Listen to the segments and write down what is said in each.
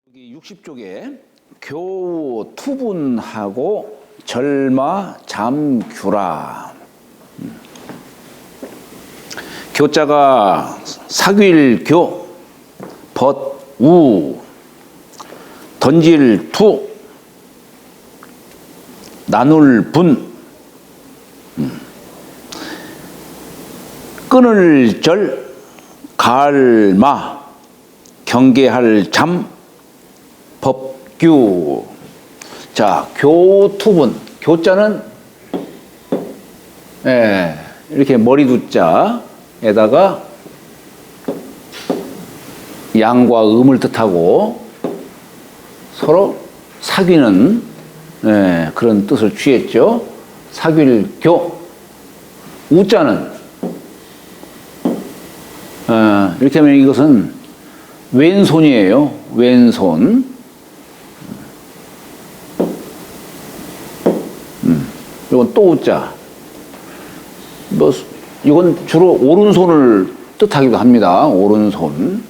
여기 60쪽에 교우 투분하고 절마 잠규라. 교자가 사귈교, 벗우, 던질투, 나눌분, 끊을 절, 갈마, 경계할 잠, 법규. 자, 교투분. 교자는 이렇게 머리두자에다가 양과 음을 뜻하고 서로 사귀는 그런 뜻을 취했죠. 사귈교. 우자는 이렇게 하면 이것은 왼손이에요. 왼손. 이건 또 우자. 이건 주로 오른손을 뜻하기도 합니다. 오른손.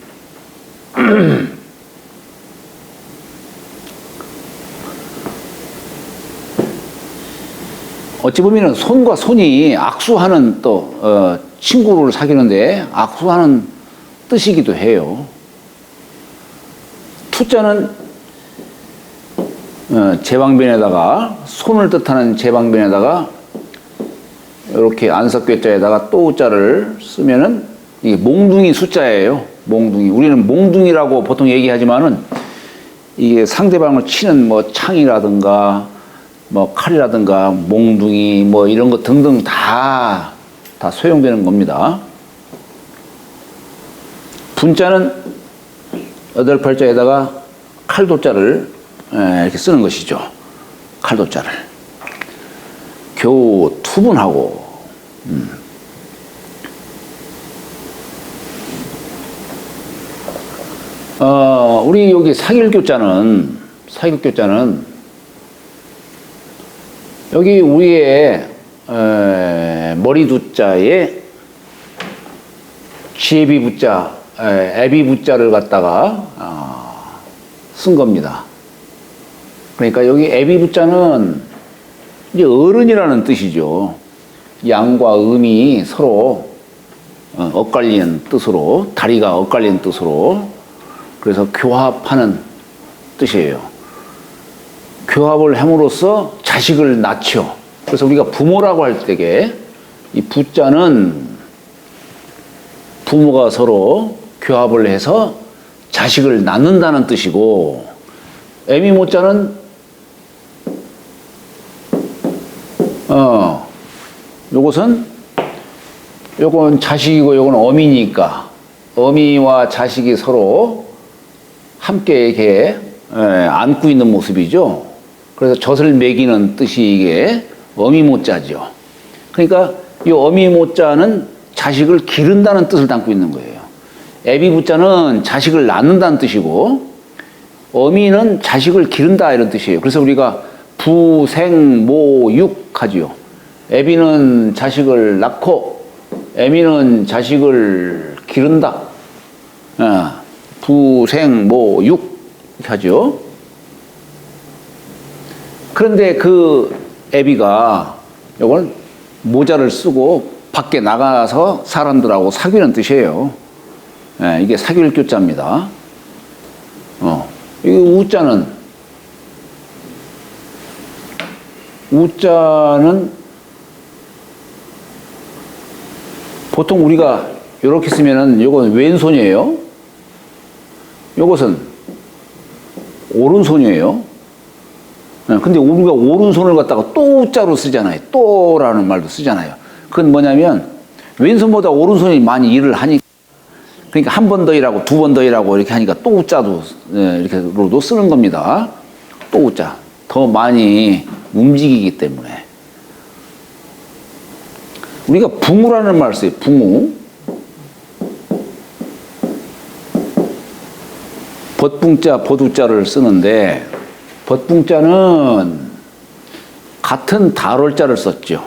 어찌 보면 손과 손이 악수하는 또 친구를 사귀는데 악수하는 뜻이기도 해요. 투자는 제방변에다가 손을 뜻하는 제방변에다가 이렇게 안석괴자에다가 또 자를 쓰면은 이게 몽둥이 숫자예요. 몽둥이. 우리는 몽둥이라고 보통 얘기하지만은 이게 상대방을 치는 뭐 창이라든가 뭐 칼이라든가 몽둥이 뭐 이런 것 등등 다 소용되는 겁니다. 분자는 여덟팔자에다가 칼도자를 이렇게 쓰는 것이죠. 칼도자를. 교투분하고 우리 여기 사길교자는 여기 우리의 머리두자에 지혜비부자, 애비부자를 갖다가 쓴 겁니다. 그러니까 여기 애비부자는 이제 어른이라는 뜻이죠. 양과 음이 서로 엇갈리는 뜻으로, 다리가 엇갈리는 뜻으로, 그래서 교합하는 뜻이에요. 교합을 함으로써 자식을 낳죠. 그래서 우리가 부모라고 할 때에 이 부자는 부모가 서로 교합을 해서 자식을 낳는다는 뜻이고, 애미모자는 요건 자식이고 요건 어미니까 어미와 자식이 서로 함께 이렇게 안고 있는 모습이죠. 그래서 젖을 먹이는 뜻이 이게 어미모자죠. 그러니까 이 어미모자는 자식을 기른다는 뜻을 담고 있는 거예요. 애비부자는 자식을 낳는다는 뜻이고 어미는 자식을 기른다 이런 뜻이에요. 그래서 우리가 부생모육 하지요. 애비는 자식을 낳고 애미는 자식을 기른다. 부생모육 하죠. 그런데 그 애비가 이걸 모자를 쓰고 밖에 나가서 사람들하고 사귀는 뜻이에요. 이게 사귈 교자입니다. 이 우자는 보통 우리가 이렇게 쓰면은 요건 왼손이에요. 요것은 오른손이에요. 근데 우리가 오른손을 갖다가 또자로 쓰잖아요. 또라는 말도 쓰잖아요. 그건 뭐냐면 왼손보다 오른손이 많이 일을 하니까, 그러니까 한 번 더 일하고 두 번 더 일하고 이렇게 하니까 또자도 이렇게로도 쓰는 겁니다. 또자. 더 많이 움직이기 때문에. 우리가 붕우라는 말을 써요. 붕우. 벗붕자, 벗우자를 쓰는데 벗붕자는 같은 달월자를 썼죠.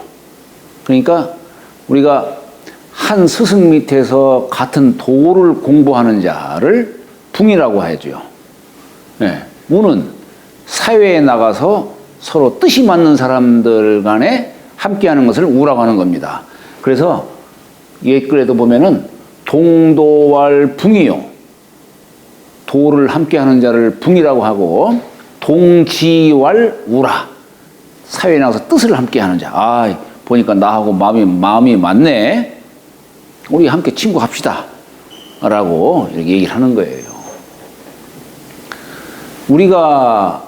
그러니까 우리가 한 스승 밑에서 같은 도를 공부하는 자를 붕이라고 하죠. 예, 우는 사회에 나가서 서로 뜻이 맞는 사람들 간에 함께하는 것을 우라고 하는 겁니다. 그래서 옛글에도 보면은 동도왈 붕이요. 도를 함께하는 자를 붕이라고 하고 동지왈 우라. 사회에 나가서 뜻을 함께하는 자. 아, 보니까 나하고 마음이 맞네. 우리 함께 친구합시다. 라고 이렇게 얘기를 하는 거예요. 우리가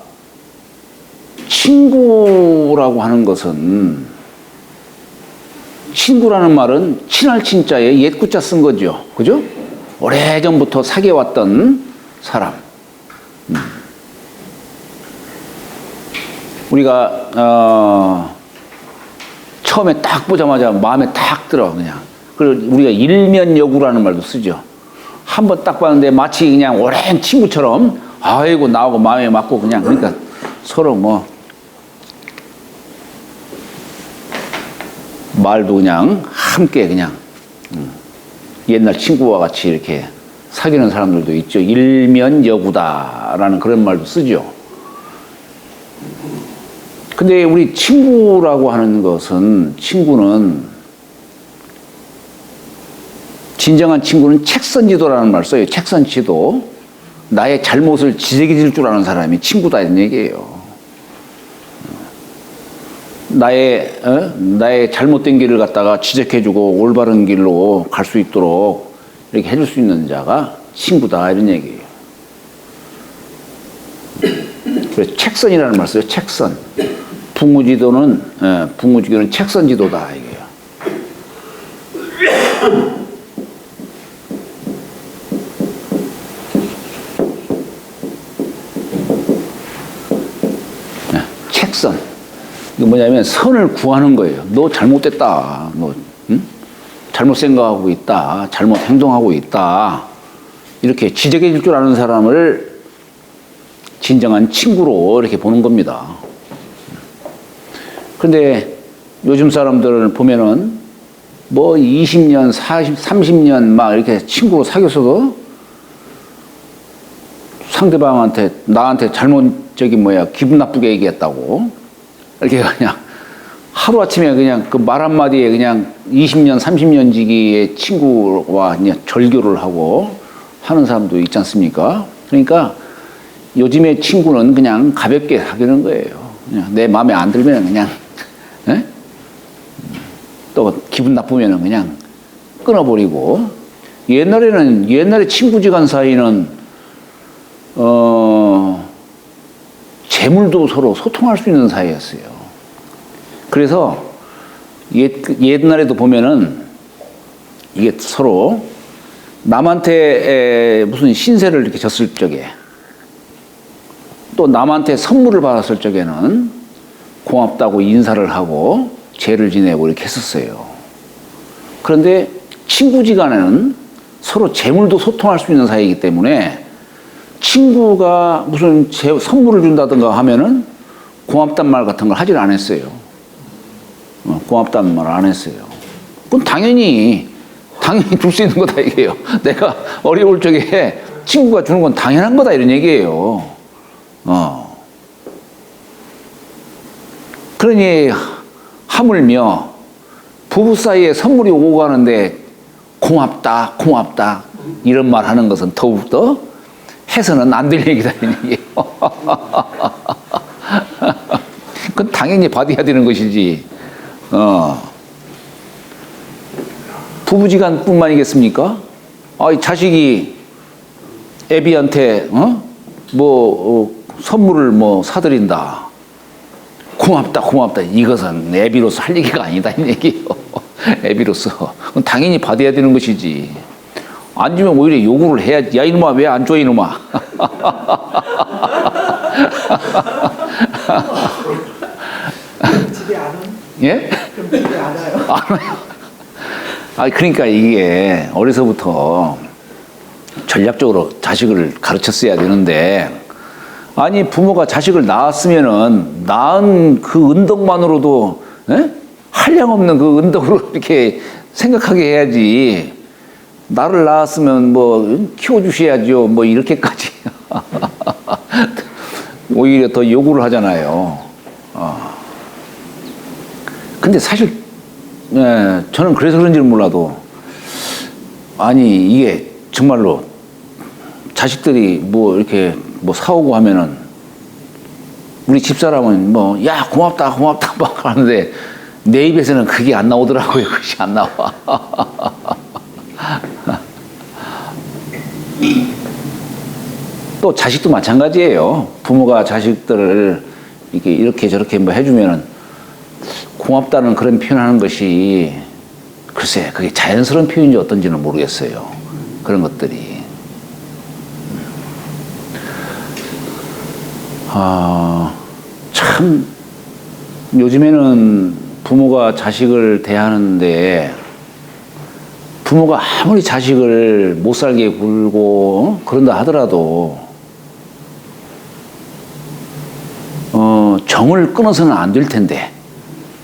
친구라고 하는 것은, 친구라는 말은 친할 친자에 옛구자 쓴 거죠. 그죠? 오래전부터 사귀어왔던 사람. 우리가 처음에 딱 보자마자 마음에 딱 들어 그냥. 그리고 우리가 일면여구라는 말도 쓰죠. 한번 딱 봤는데 마치 그냥 오랜 친구처럼 아이고 나하고 마음에 맞고 그냥, 그러니까 서로 뭐 말도 그냥 함께 그냥 옛날 친구와 같이 이렇게 사귀는 사람들도 있죠. 일면여구다라는 그런 말도 쓰죠. 근데 우리 친구라고 하는 것은, 친구는, 진정한 친구는 책선지도라는 말을 써요. 책선지도. 나의 잘못을 지적해 줄 줄 아는 사람이 친구다 이런 얘기예요. 나의 잘못된 길을 갖다가 지적해주고 올바른 길로 갈 수 있도록 이렇게 해줄 수 있는 자가 친구다 이런 얘기예요. 그래서 책선이라는 말 써요. 책선. 붕무지교는 책선지도다 이게요. 책선. 이거 뭐냐면 선을 구하는 거예요. 너 잘못됐다. 너 잘못 생각하고 있다. 잘못 행동하고 있다. 이렇게 지적해 줄 줄 아는 사람을 진정한 친구로 이렇게 보는 겁니다. 근데 요즘 사람들을 보면은 뭐 20년, 40, 30년 막 이렇게 친구로 사귀었어도 상대방한테, 나한테 기분 나쁘게 얘기했다고 이렇게 그냥 하루아침에 그냥 그 말 한마디에 그냥 20년, 30년 지기의 친구와 그냥 절교를 하고 하는 사람도 있지 않습니까? 그러니까 요즘의 친구는 그냥 가볍게 사귀는 거예요. 그냥 내 마음에 안 들면 그냥, 에? 또 기분 나쁘면 그냥 끊어버리고, 옛날에 친구지간 사이는, 재물도 서로 소통할 수 있는 사이였어요. 그래서 옛날에도 보면은 이게 서로 남한테 무슨 신세를 이렇게 졌을 적에, 또 남한테 선물을 받았을 적에는 고맙다고 인사를 하고 죄를 지내고 이렇게 했었어요. 그런데 친구지간에는 서로 재물도 소통할 수 있는 사이이기 때문에 친구가 무슨 선물을 준다든가 하면은 고맙단 말 같은 걸 하질 않았어요. 고맙다는 말을 안 했어요. 그건 당연히 줄 수 있는 거다 이게요. 내가 어려울 적에 친구가 주는 건 당연한 거다 이런 얘기예요. 그러니 하물며 부부 사이에 선물이 오고 가는데 고맙다 이런 말 하는 것은 더욱더 해서는 안 될 얘기다 이런 얘기예요. 그건 당연히 받아야 되는 것이지. 부부지간 뿐만이겠습니까? 자식이 애비한테 선물을 사드린다. 고맙다. 이것은 애비로서 할 얘기가 아니다 이 얘기예요. 애비로서 그건 당연히 받아야 되는 것이지. 안 주면 오히려 요구를 해야지. 야 이놈아 왜 안 줘 이놈아. 집에 안 온? 예? 그럼 집에 안 와요? 안 와요. 그러니까 이게 어려서부터 전략적으로 자식을 가르쳤어야 되는데, 아니 부모가 자식을 낳았으면은 낳은 그 은덕만으로도 한량없는 그 은덕으로 이렇게 생각하게 해야지. 나를 낳았으면 키워주셔야죠. 이렇게까지 오히려 더 요구를 하잖아요. 근데 사실 저는 그래서 그런지는 몰라도 아니 이게 정말로 자식들이 뭐 이렇게 뭐 사오고 하면은 우리 집사람은 뭐 야 고맙다 고맙다 막 하는데 내 입에서는 그게 안 나오더라고요. 그것이 안 나와. 또 자식도 마찬가지예요. 부모가 자식들을 이렇게 저렇게 뭐 해주면은 고맙다는 그런 표현하는 것이 글쎄 그게 자연스러운 표현인지 어떤지는 모르겠어요. 그런 것들이. 참 요즘에는 부모가 자식을 대하는데 부모가 아무리 자식을 못 살게 굴고 그런다 하더라도 정을 끊어서는 안 될 텐데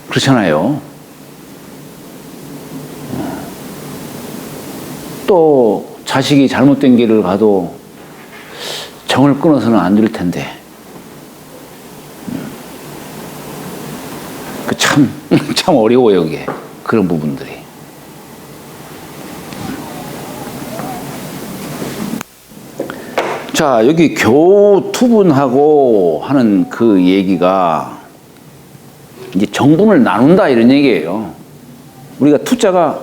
그렇잖아요. 또 자식이 잘못된 길을 가도 정을 끊어서는 안 될 텐데 참 어려워요, 이게. 그런 부분들이. 자, 여기 교투분하고 하는 그 얘기가 이제 정분을 나눈다 이런 얘기예요. 우리가 투자가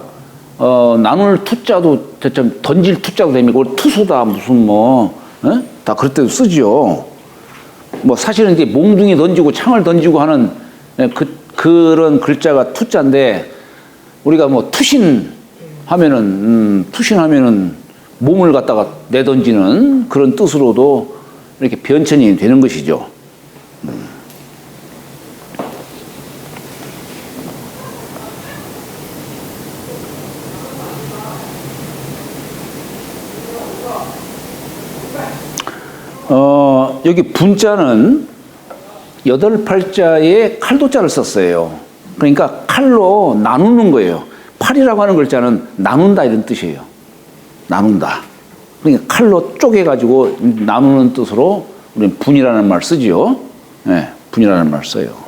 나눌 투자도 좀 던질 투자도 됩니까? 투수다 무슨 다 그럴 때도 쓰죠. 뭐 사실은 이제 몽둥이 던지고 창을 던지고 하는 그런 글자가 투자인데 우리가 뭐 투신하면은 몸을 갖다가 내던지는 그런 뜻으로도 이렇게 변천이 되는 것이죠. 여기 분자는 8팔자에 칼도자를 썼어요. 그러니까 칼로 나누는 거예요. 팔이라고 하는 글자는 나눈다 이런 뜻이에요. 나눈다. 그러니까 칼로 쪼개가지고 나누는 뜻으로 우리는 분이라는 말 쓰지요. 네, 분이라는 말 써요.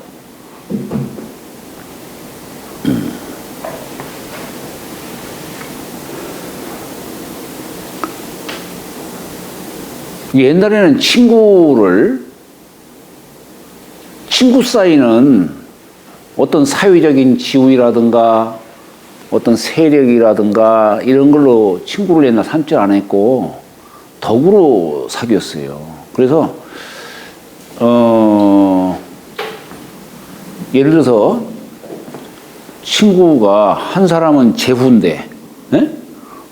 옛날에는 친구 사이는 어떤 사회적인 지위라든가 어떤 세력이라든가 이런 걸로 친구를 옛날 삼지 않았고 덕으로 사귀었어요. 그래서 예를 들어서 친구가 한 사람은 제후인데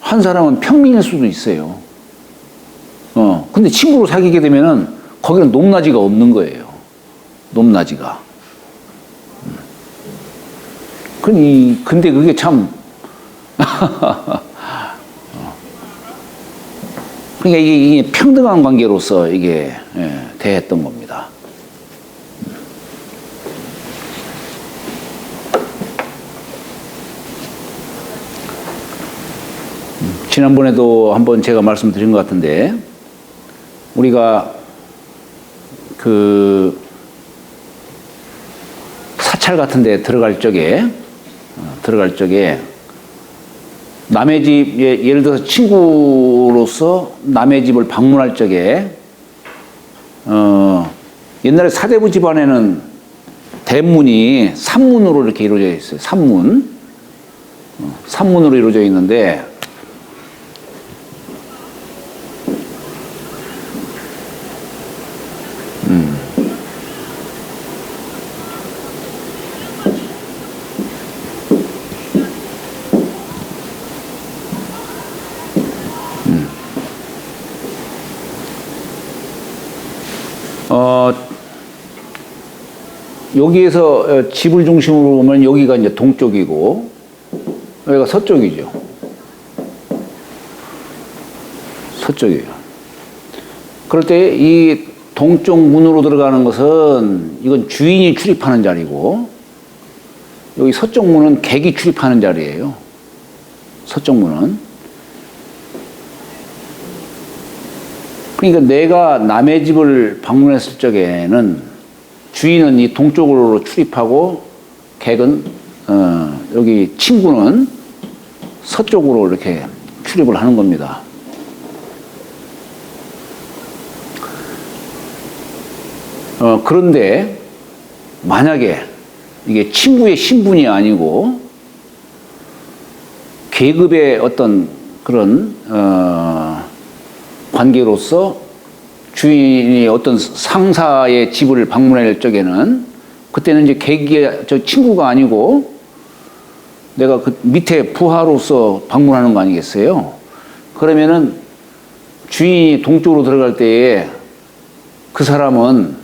한 사람은 평민일 수도 있어요. 근데 친구로 사귀게 되면은 거기는 높낮이가 없는 거예요. 높낮이가. 근데 그게 참 그러니까 이게 평등한 관계로서 이게 대했던 겁니다. 지난번에도 한번 제가 말씀드린 것 같은데 우리가 그 사찰 같은 데 들어갈 적에 남의 집, 예를 들어서 친구로서 남의 집을 방문할 적에 옛날에 사대부 집안에는 대문이 산문으로 이렇게 이루어져 있어요. 산문으로 이루어져 있는데 여기에서 집을 중심으로 보면 여기가 이제 동쪽이고 여기가 서쪽이죠. 서쪽이에요. 그럴 때 이 동쪽 문으로 들어가는 것은 이건 주인이 출입하는 자리고 여기 서쪽 문은 객이 출입하는 자리예요. 서쪽 문은. 그러니까 내가 남의 집을 방문했을 적에는 주인은 이 동쪽으로 출입하고 객은 여기 친구는 서쪽으로 이렇게 출입을 하는 겁니다. 그런데 만약에 이게 친구의 신분이 아니고 계급의 어떤 그런 관계로서 주인이 어떤 상사의 집을 방문할 적에는 그때는 이제 계급의 저 친구가 아니고 내가 그 밑에 부하로서 방문하는 거 아니겠어요? 그러면은 주인이 동쪽으로 들어갈 때에 그 사람은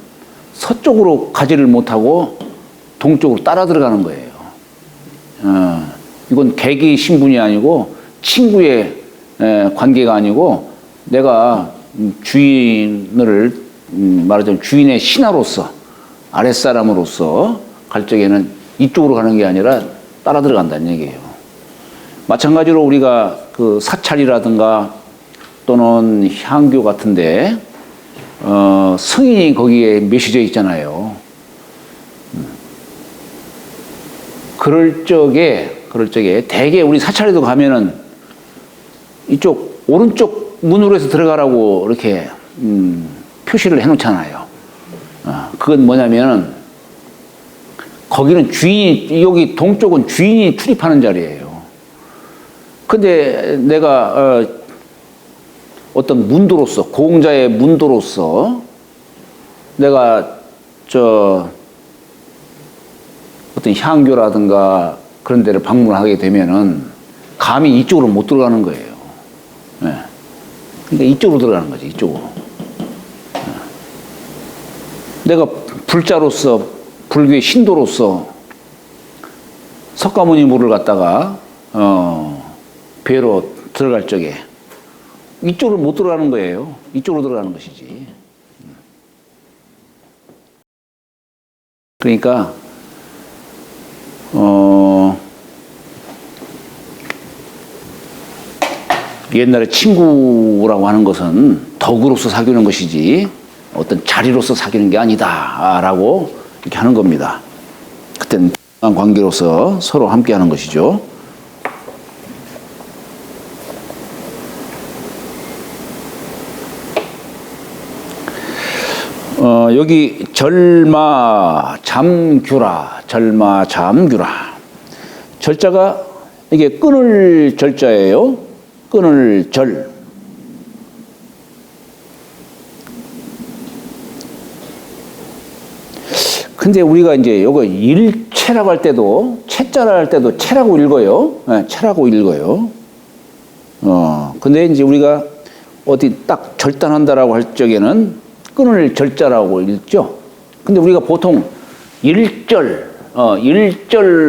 서쪽으로 가지를 못하고 동쪽으로 따라 들어가는 거예요. 이건 객의 신분이 아니고 친구의 관계가 아니고 내가 주인을 말하자면 주인의 신하로서 아랫사람으로서 갈 적에는 이쪽으로 가는 게 아니라 따라 들어간다는 얘기예요. 마찬가지로 우리가 그 사찰이라든가 또는 향교 같은데 성인이 거기에 메시져 있잖아요. 그럴 적에 대개 우리 사찰에도 가면은 이쪽 오른쪽 문으로 해서 들어가라고 이렇게 표시를 해놓잖아요. 그건 뭐냐면은 거기는 주인이, 여기 동쪽은 주인이 출입하는 자리예요. 근데 내가 어떤 문도로서, 공자의 문도로서 내가 어떤 향교라든가 그런 데를 방문하게 되면은 감히 이쪽으로 못 들어가는 거예요. 네. 그러니까 이쪽으로 들어가는 거지, 이쪽으로. 내가 불자로서, 불교의 신도로서 석가모니 물을 갖다가 뵈러 들어갈 적에 이쪽으로 못 들어가는 거예요. 이쪽으로 들어가는 것이지. 그러니까 옛날에 친구라고 하는 것은 덕으로서 사귀는 것이지 어떤 자리로서 사귀는 게 아니다라고 이렇게 하는 겁니다. 그때는 관계로서 서로 함께 하는 것이죠. 여기 절마잠규라, 절마잠규라. 절자가 이게 끊을 절자예요. 끊을 절. 근데 우리가 이제 요거 일체라고 할 때도, 채자를 할 때도 채라고 읽어요. 네, 채라고 읽어요. 근데 이제 우리가 어디 딱 절단한다라고 할 적에는 끊을 절자라고 읽죠. 근데 우리가 보통 일절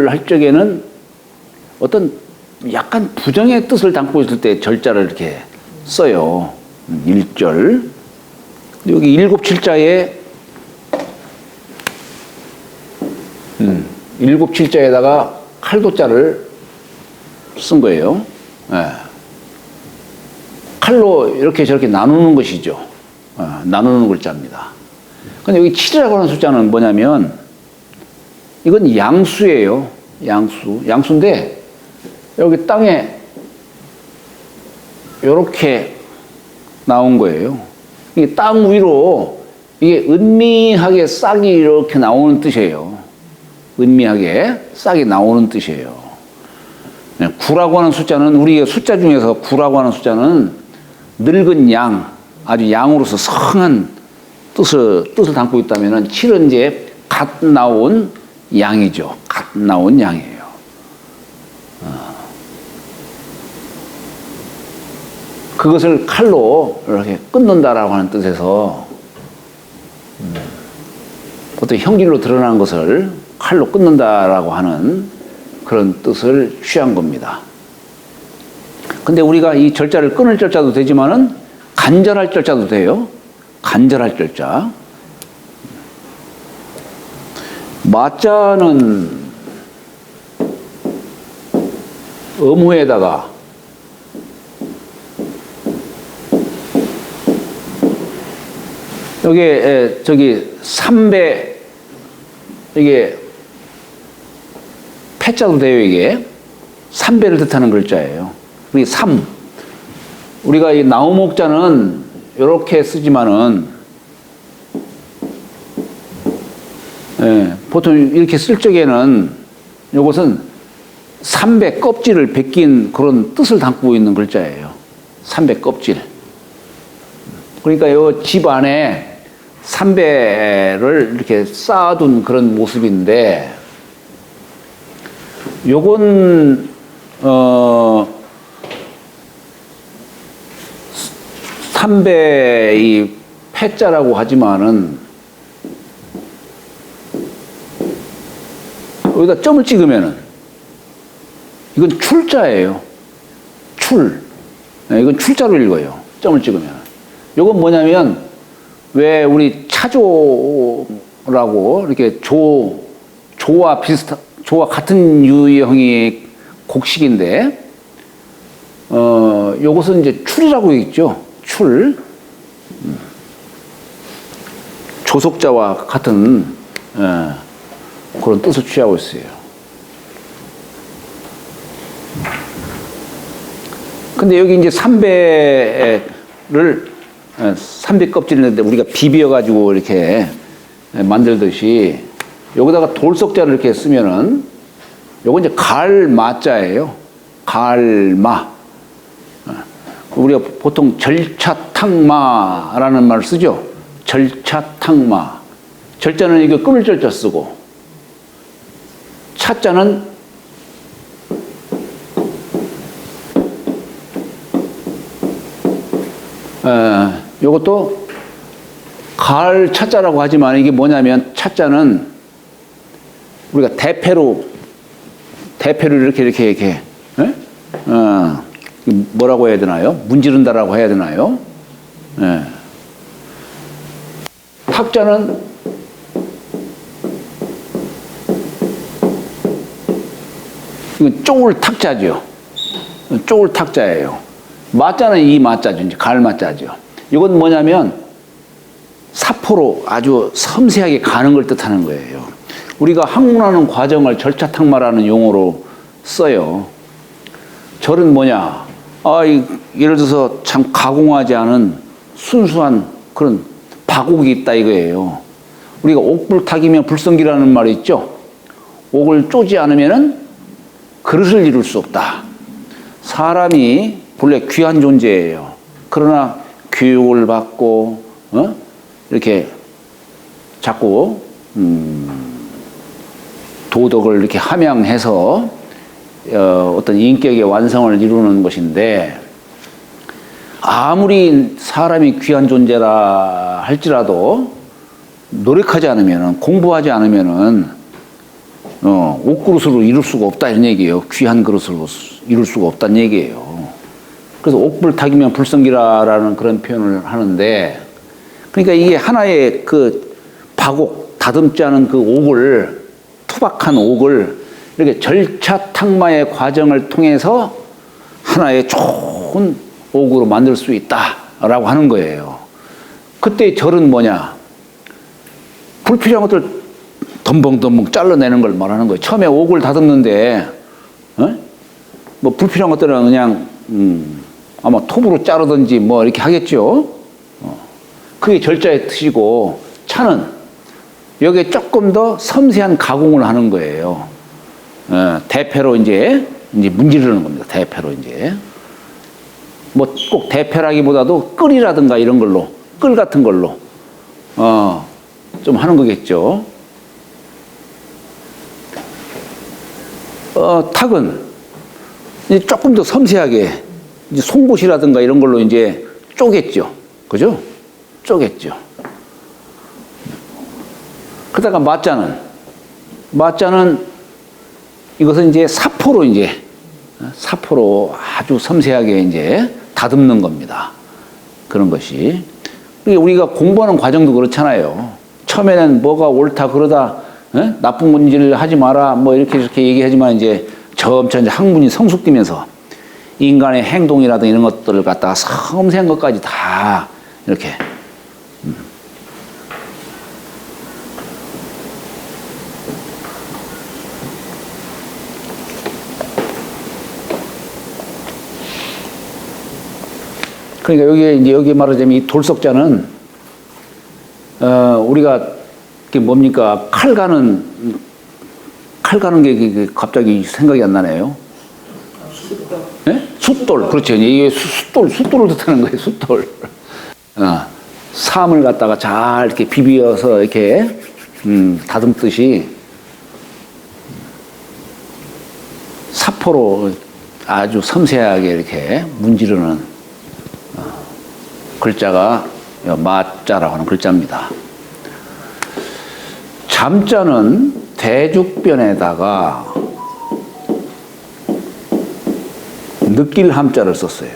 할 적에는 어떤 약간 부정의 뜻을 담고 있을 때 절자를 이렇게 써요. 일절. 여기 일곱 칠자에 일곱 칠자에다가 칼도자를 쓴 거예요. 네. 칼로 이렇게 저렇게 나누는 것이죠. 나누는 글자입니다. 근데 여기 7이라고 하는 숫자는 뭐냐면 이건 양수예요. 양수인데 여기 땅에 이렇게 나온 거예요. 이게 땅 위로 이게 은밀하게 싹이 이렇게 나오는 뜻이에요. 은밀하게 싹이 나오는 뜻이에요. 9라고 하는 숫자는 우리 숫자 중에서 9라고 하는 숫자는 늙은 양, 아주 양으로서 성한 뜻을 담고 있다면은 7은 이제 갓 나온 양이죠. 갓 나온 양이에요. 그것을 칼로 이렇게 끊는다라고 하는 뜻에서 보통 형질로 드러난 것을 칼로 끊는다라고 하는 그런 뜻을 취한 겁니다. 근데 우리가 이 절자를 끊을 절자도 되지만은 간절할 절자도 돼요. 간절할 절자. 마자는 음후에다가 여기 저기 삼배 이게 패자도 돼요. 이게 삼배를 뜻하는 글자예요. 우리 삼 우리가 이 나우목자는 이렇게 쓰지만은 보통 이렇게 쓸 적에는 이것은 삼배 껍질을 벗긴 그런 뜻을 담고 있는 글자예요. 삼배 껍질. 그러니까 이 집 안에 삼배를 이렇게 쌓아둔 그런 모습인데, 요건 삼배 이 패자라고 하지만은 여기다 점을 찍으면은 이건 출자예요. 출. 이건 출자로 읽어요. 점을 찍으면. 요건 뭐냐면 왜 우리 차조라고 이렇게 조와 조와 같은 유형의 곡식인데, 요것은 이제 출이라고 있죠. 출. 조속자와 같은 그런 뜻을 취하고 있어요. 근데 여기 이제 삼배 껍질을 있는데 우리가 비벼가지고 이렇게 만들듯이 여기다가 돌석자를 이렇게 쓰면은 요건 이제 갈마자예요. 갈마. 우리가 보통 절차탕마라는 말을 쓰죠. 절차탕마. 절자는 이거 끊을 절자 쓰고, 차자는 요것도 가을 차자라고 하지만 이게 뭐냐면 차자는 우리가 대패로 이렇게 뭐라고 해야 되나요? 문지른다라고 해야 되나요? 탁자는 이건 쪼울 탁자죠. 쪼울 탁자예요. 마자는 이 마자죠. 이제 가을 마자죠. 이건 뭐냐면 사포로 아주 섬세하게 가는 걸 뜻하는 거예요. 우리가 학문하는 과정을 절차탕마라는 용어로 써요. 절은 뭐냐? 예를 들어서 참 가공하지 않은 순수한 그런 바곡이 있다 이거예요. 우리가 옥불탁이면 불성기라는 말이 있죠. 옥을 쪼지 않으면은 그릇을 이룰 수 없다. 사람이 본래 귀한 존재예요. 그러나 교육을 받고 이렇게 자꾸 도덕을 이렇게 함양해서 어떤 인격의 완성을 이루는 것인데, 아무리 사람이 귀한 존재라 할지라도 노력하지 않으면은, 공부하지 않으면은 옥그릇으로 이룰 수가 없다 이런 얘기예요. 귀한 그릇으로 이룰 수가 없다는 얘기예요. 그래서 옥불탁이면 불성기라라는 그런 표현을 하는데, 그러니까 이게 하나의 그 바곡, 다듬지 않은 그 옥을, 투박한 옥을 이렇게 절차탕마의 과정을 통해서 하나의 좋은 옥으로 만들 수 있다라고 하는 거예요. 그때 절은 뭐냐? 불필요한 것들 덤벙덤벙 잘라내는 걸 말하는 거예요. 처음에 옥을 다듬는데 뭐 불필요한 것들은 그냥 아마 톱으로 자르든지 뭐 이렇게 하겠죠. 그게 절자의 뜻이고, 차는 여기에 조금 더 섬세한 가공을 하는 거예요. 대패로 이제 문지르는 겁니다. 대패로 이제. 뭐 꼭 대패라기보다도 끌이라든가 이런 걸로, 끌 같은 걸로, 좀 하는 거겠죠. 탁은 이제 조금 더 섬세하게 이제 송곳이라든가 이런 걸로 이제 쪼겠죠. 그죠? 쪼겠죠. 그러다가 마자는 이것은 이제 사포로 아주 섬세하게 이제 다듬는 겁니다. 그런 것이. 우리가 공부하는 과정도 그렇잖아요. 처음에는 뭐가 옳다 그러다 나쁜 문제를 하지 마라 뭐 이렇게 얘기하지만 이제 점차 이제 학문이 성숙되면서 인간의 행동이라든 이런 것들을 갖다가 섬세한 것까지 다 이렇게 그러니까 여기 말하자면 이 돌석자는 우리가 그게 뭡니까? 칼 가는 게 갑자기 생각이 안 나네요. 네? 숫돌. 그렇죠. 이게 숫돌을 뜻하는 거예요. 숫돌. 삶을 갖다가 잘 이렇게 비벼서 이렇게 다듬듯이 사포로 아주 섬세하게 이렇게 문지르는 글자가 마자라고 하는 글자입니다. 잠자는 대죽변에다가 느낄 함자를 썼어요.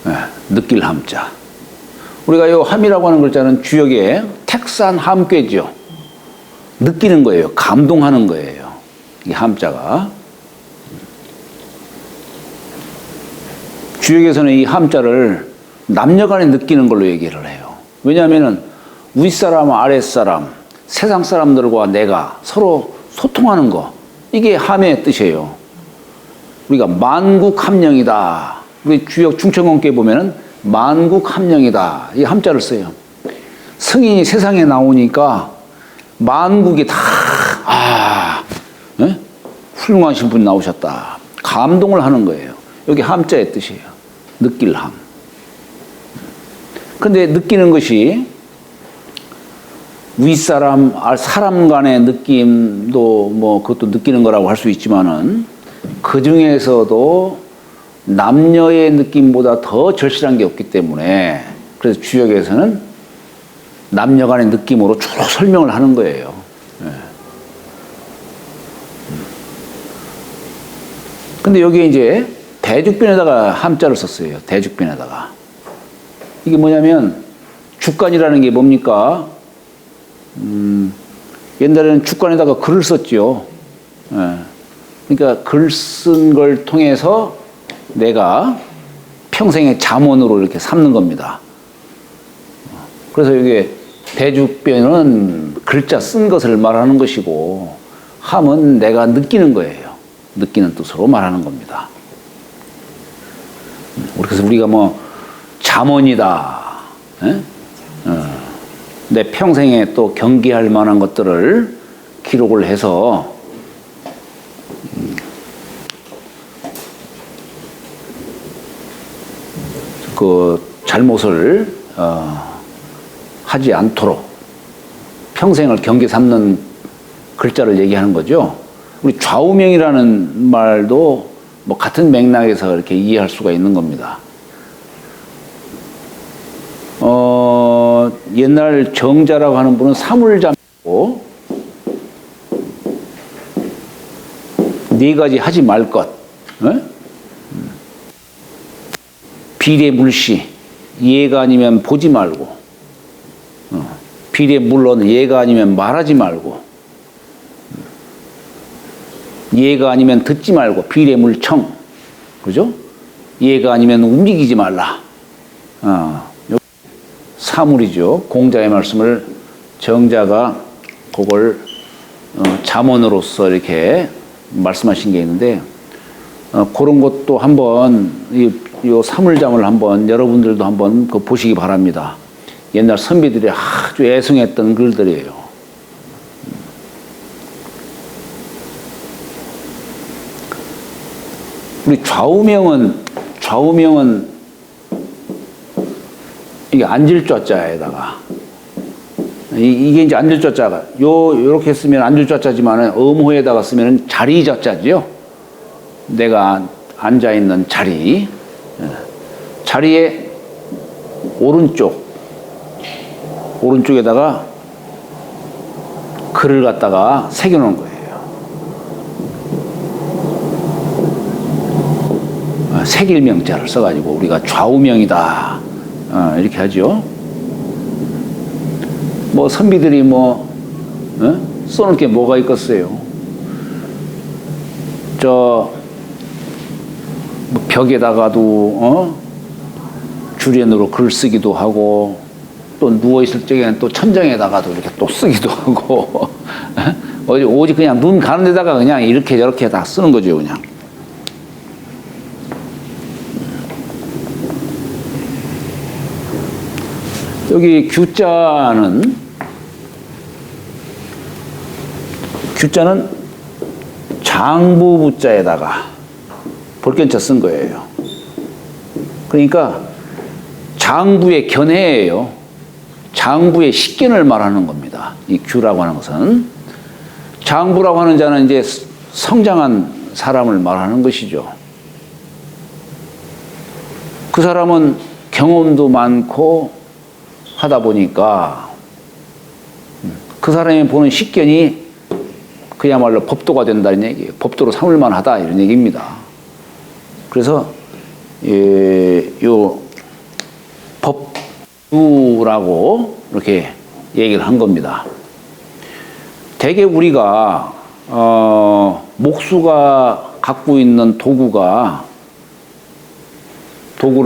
네, 느낄 함자. 우리가 이 함이라고 하는 글자는 주역에 택산 함괴죠. 느끼는 거예요. 감동하는 거예요. 이 함자가. 주역에서는 이 함자를 남녀간에 느끼는 걸로 얘기를 해요. 왜냐하면 윗사람, 아랫사람, 세상 사람들과 내가 서로 소통하는 거, 이게 함의 뜻이에요. 우리가 만국함령이다. 우리 주역 충청권께 보면은 만국함령이다. 이 함자를 써요. 성인이 세상에 나오니까 만국이 다, 훌륭하신 분 나오셨다. 감동을 하는 거예요. 여기 함자의 뜻이에요. 느낄 함. 근데 느끼는 것이 윗사람, 사람 간의 느낌도 뭐 그것도 느끼는 거라고 할 수 있지만은 그 중에서도 남녀의 느낌보다 더 절실한 게 없기 때문에 그래서 주역에서는 남녀 간의 느낌으로 쭉 설명을 하는 거예요. 근데 여기에 이제 대죽변에다가 함자를 썼어요. 대죽변에다가. 이게 뭐냐면 죽간이라는 게 뭡니까? 옛날에는 죽간에다가 글을 썼지요. 그러니까 글 쓴 걸 통해서 내가 평생의 잠언으로 이렇게 삼는 겁니다. 그래서 이게 대죽변은 글자 쓴 것을 말하는 것이고 함은 내가 느끼는 거예요. 느끼는 뜻으로 말하는 겁니다. 그래서 우리가 뭐 잠언이다. 내 평생에 또 경계할 만한 것들을 기록을 해서 그 잘못을 하지 않도록 평생을 경계 삼는 글자를 얘기하는 거죠. 우리 좌우명이라는 말도 뭐 같은 맥락에서 이렇게 이해할 수가 있는 겁니다. 옛날 정자라고 하는 분은 사물잠이고 네 가지 하지 말 것. 비례물시, 예가 아니면 보지 말고, 비례물론 예가 아니면 말하지 말고, 예가 아니면 듣지 말고, 비례물청, 그죠? 예가 아니면 움직이지 말라. 사물이죠. 공자의 말씀을 정자가 그걸 잠언으로서 이렇게 말씀하신 게 있는데, 그런 것도 한번 이 사물잠을 한번 여러분들도 한번 보시기 바랍니다. 옛날 선비들이 아주 애송했던 글들이에요. 우리 좌우명은 이게 앉을 좌자에다가 이게 이제 앉을 좌자가 요렇게 쓰면 앉을 좌자지만 음호에다가 쓰면 자리 좌자죠. 내가 앉아 있는 자리. 자리에 오른쪽에다가 글을 갖다가 새겨 놓은 거예요. 색일명자를 써가지고 우리가 좌우명이다. 이렇게 하죠. 뭐 선비들이 써놓을 게 뭐가 있겠어요. 벽에다가도 주련으로 글 쓰기도 하고 또 누워있을 적에는 또 천장에다가도 이렇게 또 쓰기도 하고 오직 그냥 눈 가는 데다가 그냥 이렇게 저렇게 다 쓰는 거죠. 그냥 여기 규자는 장부부자에다가 볼견자 쓴 거예요. 그러니까 장부의 견해예요. 장부의 식견을 말하는 겁니다. 이 규라고 하는 것은. 장부라고 하는 자는 이제 성장한 사람을 말하는 것이죠. 그 사람은 경험도 많고 하다 보니까 그 사람이 보는 식견이 그야말로 법도가 된다는 얘기예요. 법도로 삼을만 하다 이런 얘기입니다. 그래서 요 법규라고 이렇게 얘기를 한 겁니다. 대개 우리가 목수가 갖고 있는 도구를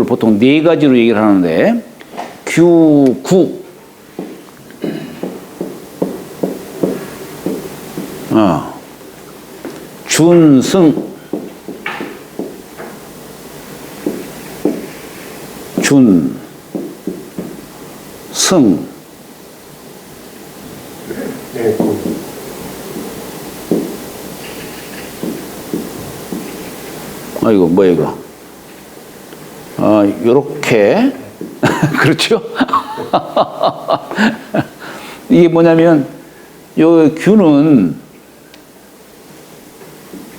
보통 네 가지로 얘기를 하는데 규구, 준승, 승. 이거 뭐야 이거? 요렇게 그렇죠? 이게 뭐냐면 요 규는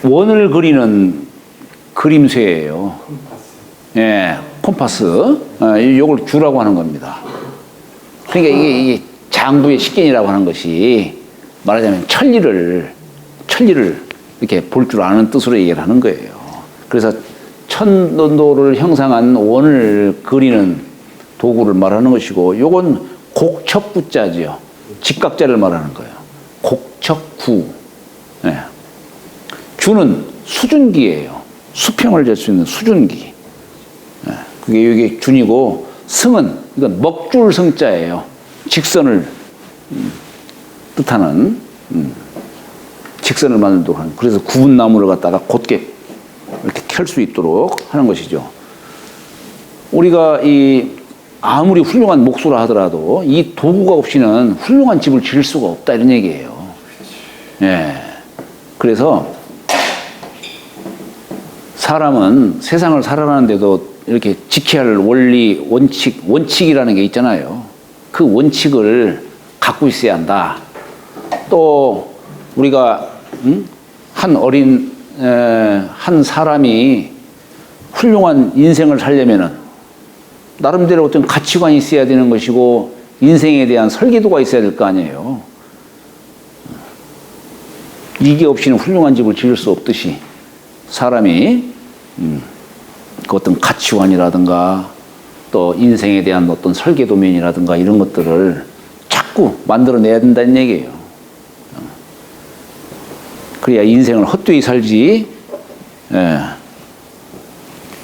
원을 그리는 그림쇠예요. 예, 콤파스. 요걸 규라고 하는 겁니다. 그러니까 이게 장부의 식견이라고 하는 것이 말하자면 천리를 이렇게 볼 줄 아는 뜻으로 얘기를 하는 거예요. 그래서 천도를 형상한 원을 그리는 도구를 말하는 것이고, 요건 곡척구자지요. 직각자를 말하는 거예요. 곡척구. 네. 주는 수준기예요. 수평을 잴 수 있는 수준기. 네. 그게 이게 준이고, 승은 이건 먹줄 승자예요. 직선을 뜻하는 직선을 만들도록 하는. 그래서 구운 나무를 갖다가 곧게 이렇게 켤 수 있도록 하는 것이죠. 우리가 아무리 훌륭한 목수라 하더라도 이 도구가 없이는 훌륭한 집을 지을 수가 없다 이런 얘기예요. 예. 그래서 사람은 세상을 살아가는데도 이렇게 지켜야 할 원리, 원칙이라는 게 있잖아요. 그 원칙을 갖고 있어야 한다. 또 우리가 한 사람이 훌륭한 인생을 살려면은 나름대로 어떤 가치관이 있어야 되는 것이고 인생에 대한 설계도가 있어야 될 거 아니에요. 이게 없이는 훌륭한 집을 지을 수 없듯이 사람이 그 어떤 가치관이라든가 또 인생에 대한 어떤 설계도면이라든가 이런 것들을 자꾸 만들어내야 된다는 얘기예요. 그래야 인생을 헛되이 살지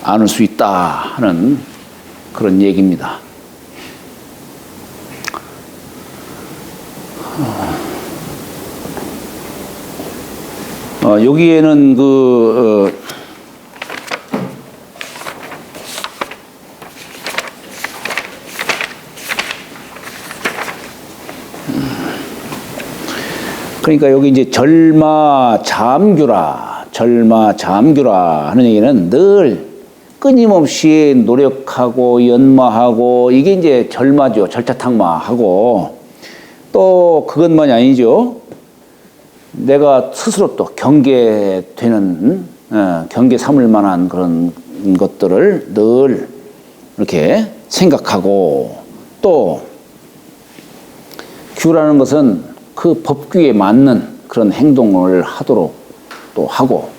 않을 수 있다 하는 그런 얘기입니다. 여기에는 그러니까 여기 이제 절마잠규라 하는 얘기는 늘 끊임없이 노력하고 연마하고 이게 이제 절마죠. 절차탕마하고 또 그것만이 아니죠. 내가 스스로 또 경계되는 경계 삼을 만한 그런 것들을 늘 이렇게 생각하고 또 규라는 것은 그 법규에 맞는 그런 행동을 하도록 또 하고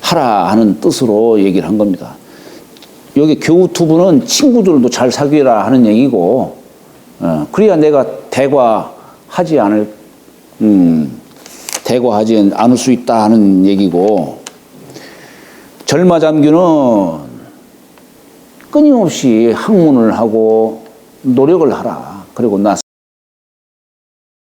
하라 하는 뜻으로 얘기를 한 겁니다. 여기 교우투부는 친구들도 잘 사귀라 하는 얘기고, 그래야 내가 대과하지 않을 수 있다 하는 얘기고, 절마잠규는 끊임없이 학문을 하고 노력을 하라. 그리고 나